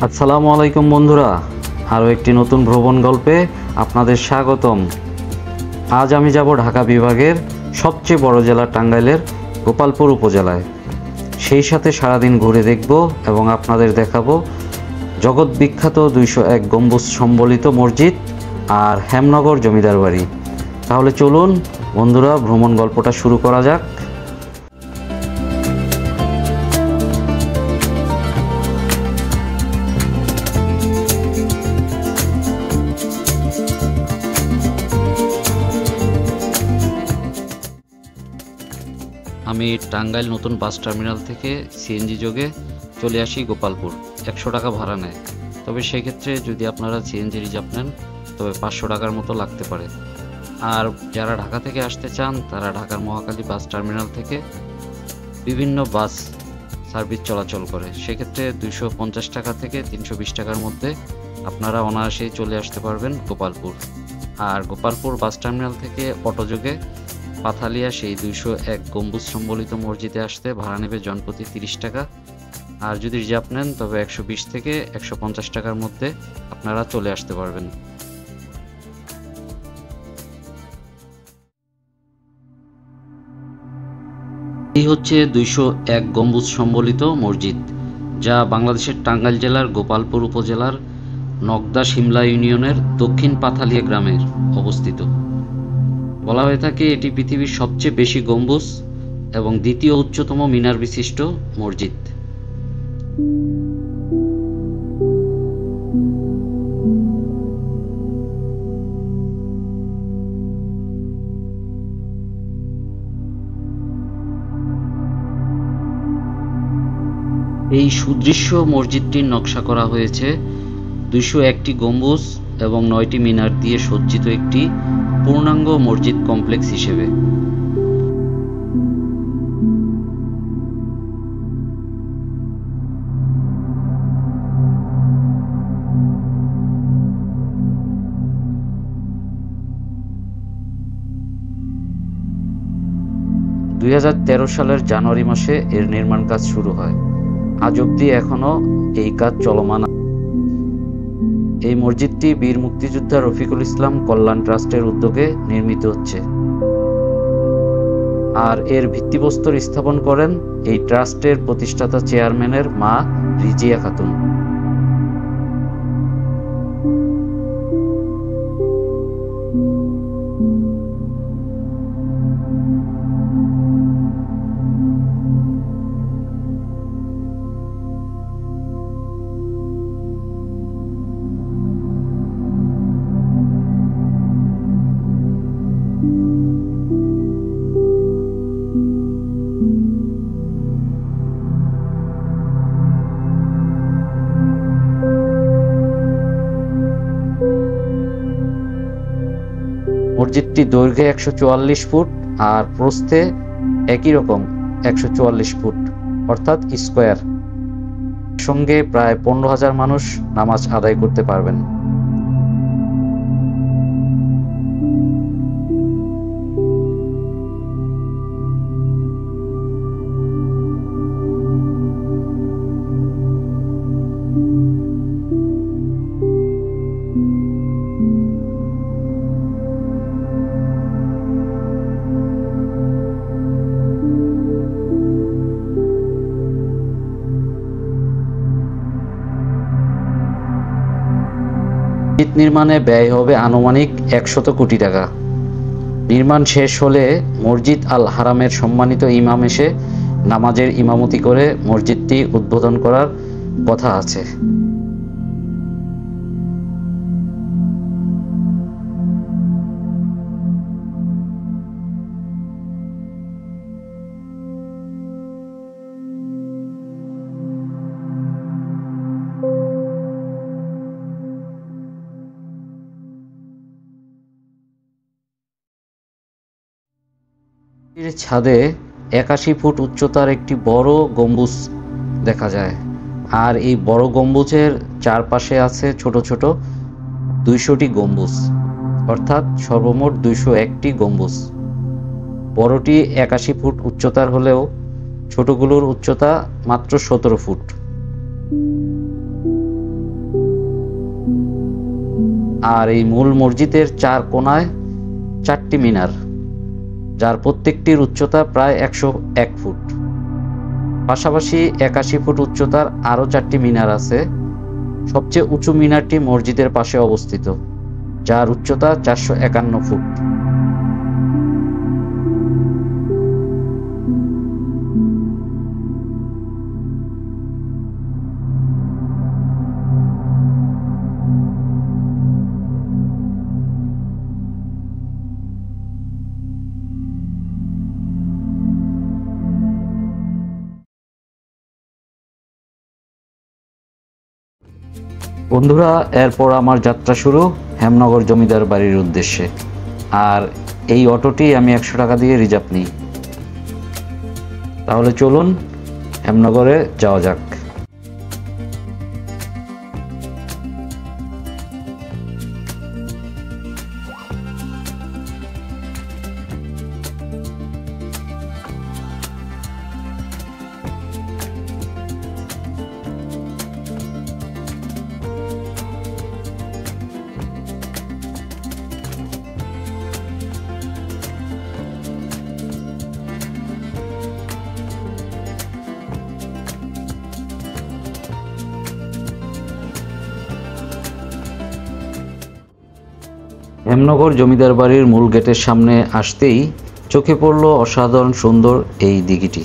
আসসালামু আলাইকুম বন্ধুরা, আরও একটি নতুন ভ্রমণ গল্পে আপনাদের স্বাগতম। আজ আমি যাব ঢাকা বিভাগের সবচেয়ে বড় জেলা টাঙ্গাইলের গোপালপুর উপজেলায়। সেই সাথে সারাদিন ঘুরে দেখব এবং আপনাদের দেখাবো জগৎ বিখ্যাত 201 গম্বুজ সম্বলিত মসজিদ আর হেমনগর জমিদার বাড়ি। তাহলে চলুন বন্ধুরা, ভ্রমণ গল্পটা শুরু করা যাক। আমি টাঙ্গাইল নতুন বাস টার্মিনাল থেকে সিএনজি যোগে চলে আসি গোপালপুর। 100 টাকা ভাড়া নেয়, তবে সেক্ষেত্রে যদি আপনারা সিএনজি রিজার্ভ নেন তবে 500 টাকার মতো লাগতে পারে। আর যারা ঢাকা থেকে আসতে চান তারা ঢাকার মহাখালী বাস টার্মিনাল থেকে বিভিন্ন বাস সার্ভিস চলাচল করে, সেক্ষেত্রে 250 টাকা থেকে 320 টাকার মধ্যে আপনারা অনায়াসেই চলে আসতে পারবেন গোপালপুর। আর গোপালপুর বাস টার্মিনাল থেকে অটো যোগে পাথালিয়া সেই 201 গম্বুজ সম্বলিত মসজিদে আসতে ভাড়া নেবে জনপ্রতি 30 টাকা। আর যদি রিজার্ভ নেন তবে 120 থেকে 150 টাকার মধ্যে আপনারা চলে আসতে পারবেন। এই হচ্ছে 201 গম্বুজ সম্বলিত মসজিদ, যা বাংলাদেশের টাঙ্গাইল জেলার গোপালপুর উপজেলার নগদা শিমলা ইউনিয়নের দক্ষিণ পাথালিয়া গ্রামের অবস্থিত। বলা হয়ে থাকে এটি পৃথিবীর সবচেয়ে বেশি গম্বুজ এবং দ্বিতীয় উচ্চতম মিনার বিশিষ্ট মসজিদ। এই সুদৃশ্য মসজিদটির নকশা করা হয়েছে 201টি গম্বুজ এবং 9টি মিনার দিয়ে সজ্জিত একটি পূর্ণাঙ্গ মসজিদ কমপ্লেক্স হিসেবে। সালের জানুয়ারি মাসে এর নির্মাণ কাজ শুরু হয়। আজ অবধি এখনো এই কাজ চলমান। এই মসজিদটি বীর মুক্তিযোদ্ধা রফিকুল ইসলাম কল্যাণ ট্রাস্টের উদ্যোগে নির্মিত হচ্ছে। আর এর ভিত্তিপ্রস্তর স্থাপন করেন এই ট্রাস্টের প্রতিষ্ঠাতা চেয়ারম্যানের মা রিজিয়া খাতুন। মসজিদটি দৈর্ঘ্যে 144 ফুট আর প্রস্থে একই রকম 144 ফুট, অর্থাৎ স্কোয়ার। সঙ্গে প্রায় 15,000 মানুষ নামাজ আদায় করতে পারবেন। মসজিদ নির্মাণে ব্যয় হবে আনুমানিক 100 কোটি টাকা। নির্মাণ শেষ হলে মসজিদ আল হারামের সম্মানিত ইমাম এসে নামাজের ইমামতি করে মসজিদটি উদ্বোধন করার কথা আছে। ছাদে 81 ফুট উচ্চতার একটি বড় গম্বুজ দেখা যায়। আর এই বড় গম্বুজের চারপাশে আছে ছোট ছোট 200টি গম্বুজ, অর্থাৎ সর্বমোট 201টি গম্বুজ। বড়টি 81 ফুট উচ্চতার হলেও ছোটগুলোর উচ্চতা মাত্র 17 ফুট। আর এই মূল মসজিদের 4 কোণায় 4টি মিনার, যার প্রত্যেকটির উচ্চতা প্রায় 101 ফুট। পাশাপাশি 81 ফুট উচ্চতার আরও 4টি মিনার আছে। সবচেয়ে উঁচু মিনারটি মসজিদের পাশে অবস্থিত, যার উচ্চতা 451 ফুট। বন্ধুরা, এরপর আমার যাত্রা শুরু হেমনগর জমিদার বাড়ির উদ্দেশ্যে। আর এই অটোটি আমি 100 টাকা দিয়ে রিজার্ভ নিই। তাহলে চলুন হেমনগরে যাওয়া যাক। হেমনগর জমিদার বাড়ির মূল গেটের সামনে আসতেই চোখে পড়ল অসাধারণ সুন্দর এই দিঘিটি।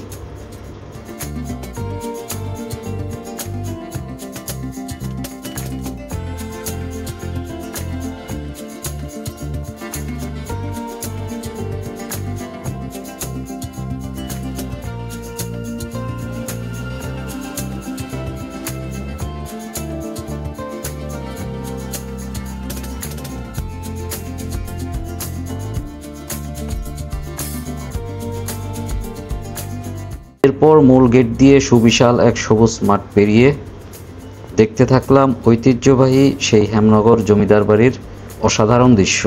এরপর মূল গেট দিয়ে সুবিশাল এক সবুজ মাঠ পেরিয়ে দেখতে থাকলাম ঐতিহ্যবাহী সেই হেমনগর জমিদার বাড়ির অসাধারণ দৃশ্য।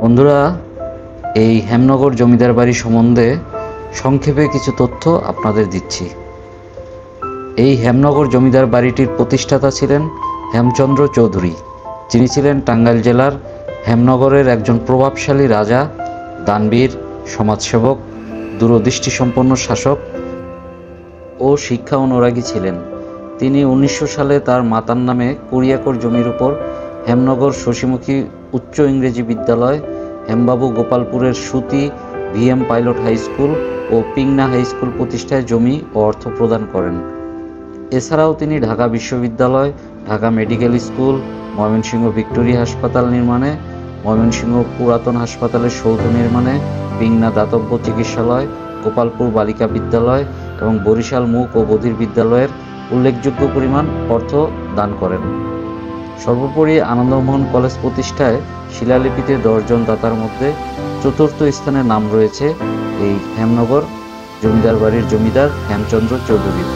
বন্ধুরা, এই হেমনগর জমিদার বাড়ি সম্বন্ধে সংক্ষেপে কিছু তথ্য আপনাদের দিচ্ছি। এই হেমনগর জমিদার বাড়িটির প্রতিষ্ঠাতা ছিলেন হেমচন্দ্র চৌধুরী, যিনি ছিলেন টাঙ্গাইল জেলার হেমনগরের একজন প্রভাবশালী রাজা, দানবীর, সমাজসেবক, দূরদৃষ্টিসম্পন্ন শাসক ও শিক্ষা অনুরাগী ছিলেন। তিনি 1900 সালে তার মাতার নামে 20 একর জমির উপর হেমনগর শশীমুখী উচ্চ ইংরেজি বিদ্যালয়, হেমবাবু গোপালপুরের সুতি ভিএম পাইলট হাই স্কুল ও পিংনা হাই স্কুল প্রতিষ্ঠায় জমি ও অর্থ প্রদান করেন। এছাড়াও তিনি ঢাকা বিশ্ববিদ্যালয়, Dhaka medical school, Mymensingh Victoria হাসপাতাল নির্মাণে, ময়মনসিংহ পুরাতন হাসপাতালের সৌধ নির্মাণে, পিংনা দাতব্য চিকিৎসালয়, গোপালপুর বালিকা বিদ্যালয় এবং বরিশাল মুখ ও বধির বিদ্যালয়ের উল্লেখযোগ্য পরিমাণ অর্থ দান করেন। সর্বোপরি আনন্দমোহন কলেজ প্রতিষ্ঠায় শিলালিপিতে 10 জন দাতার মধ্যে চতুর্থ স্থানে নাম রয়েছে এই হেমনগর জমিদার বাড়ির জমিদার হেমচন্দ্র চৌধুরীর।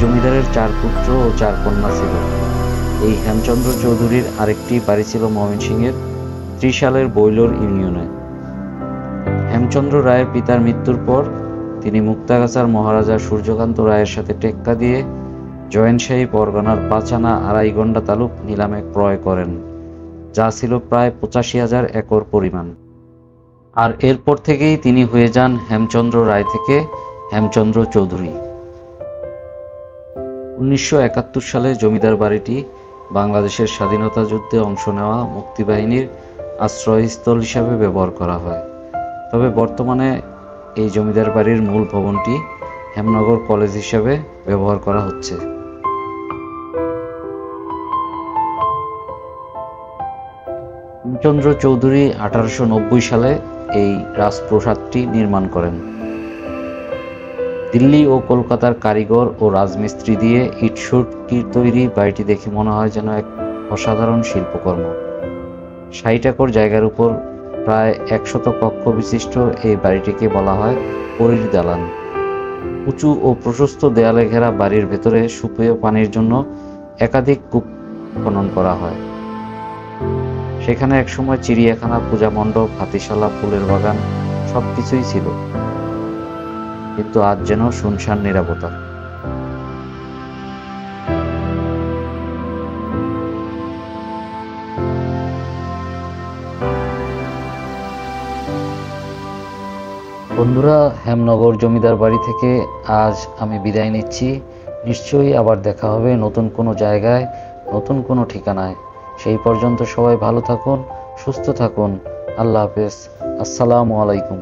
জমিদারের 4 পুত্র ও 4 কন্যা ছিল। এই হেমচন্দ্র চৌধুরীর আরেকটি বাড়ি ছিল ময়মনসিংহের ত্রিশালের বৈলোর ইউনিয়নে। হেমচন্দ্র রায়ের পিতার মৃত্যুর পর তিনি মুক্তাগাছার মহারাজা সূর্যকান্ত রায়ের সাথে টেক্কা দিয়ে জয়েন্টশাহী পরগনার 5 আনা আড়াই গন্ডা তালুক নিলামে ক্রয় করেন, যা ছিল প্রায় 85,000 একর পরিমাণ। আর এরপর থেকেই তিনি হয়ে যান হেমচন্দ্র রায় থেকে হেমচন্দ্র চৌধুরী। 1971 সালে জমিদার বাড়িটি বাংলাদেশের স্বাধীনতা যুদ্ধে অংশ নেওয়া মুক্তিবাহিনীর আশ্রয়স্থল হিসাবে ব্যবহার করা হয়। তবে বর্তমানে এই জমিদার বাড়ির মূল ভবনটি হেমনগর কলেজ হিসাবে ব্যবহার করা হচ্ছে। হেমচন্দ্র চৌধুরী 1890 সালে এই রাজপ্রাসাদটি নির্মাণ করেন। দিল্লি ও কলকাতার কারিগর ও রাজমিস্ত্রি দিয়ে ইট-সুরকির তৈরি বাড়িটি দেখে মনে হয় যেন এক অসাধারণ শিল্পকর্ম। 60 একর জায়গার উপর প্রায় 100 কক্ষ বিশিষ্ট এই বাড়িটিকে বলা হয় পরীর দালান। উঁচু ও প্রশস্ত দেয়ালে ঘেরা বাড়ির ভেতরে সুপেয় পানির জন্য একাধিক কূপ খনন করা হয়। সেখানে একসময় চিড়িয়াখানা, পূজা মণ্ডপ, হাতিশালা, ফুলের বাগান সবকিছুই ছিল, কিন্তু আজ যেন শুনশান নীরবতা। বন্ধুরা, হেমনগর জমিদার বাড়ি থেকে আজ আমি বিদায় নিচ্ছি। নিশ্চয়ই আবার দেখা হবে নতুন কোনো জায়গায়, নতুন কোনো ঠিকানায়। সেই পর্যন্ত সবাই ভালো থাকুন, সুস্থ থাকুন। আল্লাহ হাফেজ। আসসালামু আলাইকুম।